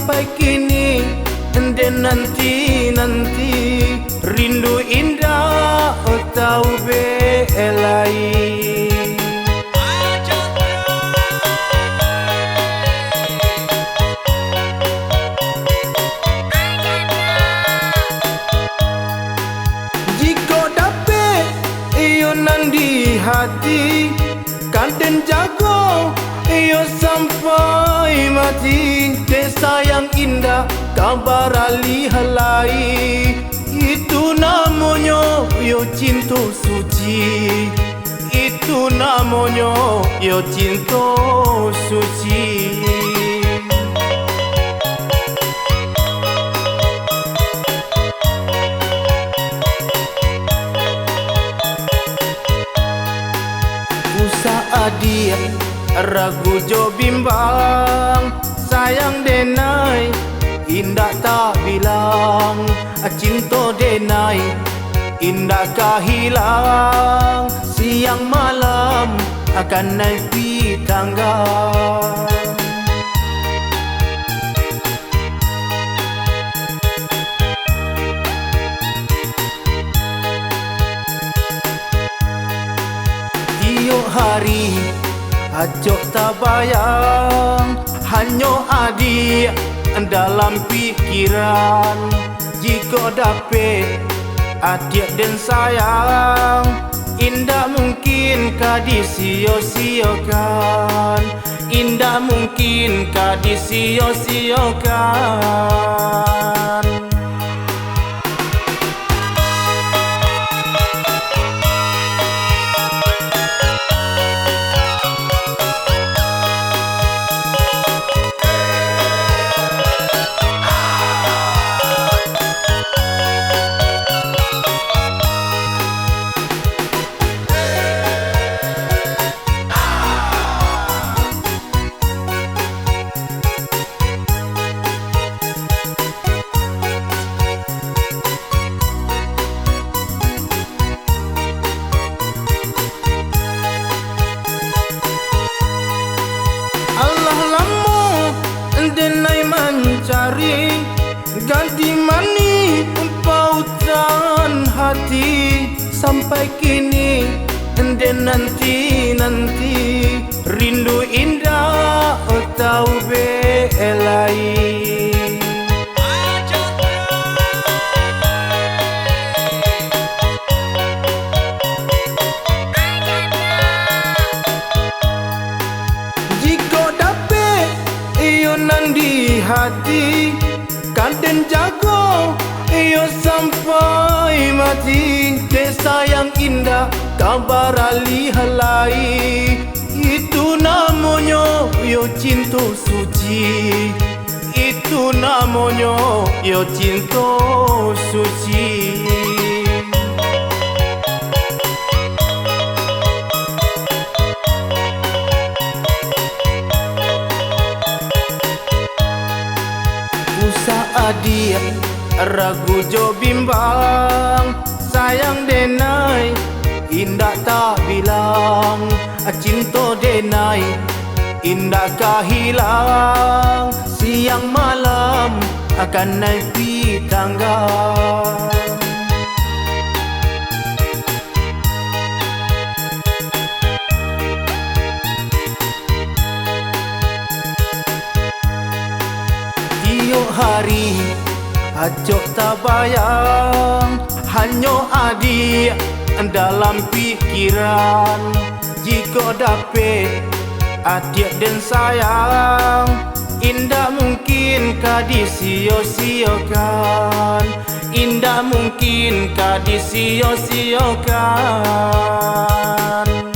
sampai kini dan nanti rindu indah tahu belai. Jika dapat iyo nan di hati kanten jago iyo sampai mati. Desa yang indah kabar ali halai, itu namanya yo cinta suci. Itu namanya yo cinta suci. Usaha dia ragu jo bimbang, sayang denai indah tak bilang, cinta denai indah kah hilang. Siang malam akan naik di tangga. Tiap hari acok tak bayang, hanya adik dalam pikiran. Jika dapat adik dan sayang, indah mungkin kah disia-siakan. Indah mungkin kah disia-siakan. Denai mencari ganti mani pautan hati. Sampai kini dan nanti rindu indah tahu belai. Nan di hati kanten jago iyo sampai mati. Desa yang indah kabar ali halai, itu namanya yo cinta suci. Itu namanya yo cinta suci. Usaha dia ragu jo bimbang, sayang denai indah tak bilang, cinta denai indah kah hilang. Siang malam akan naik di tangga. Tiap hari acok tak bayang, hanya adik dalam pikiran. Jika dapat adik dan sayang, indah mungkin kah disia-siakan. Indah mungkin kah disia-siakan.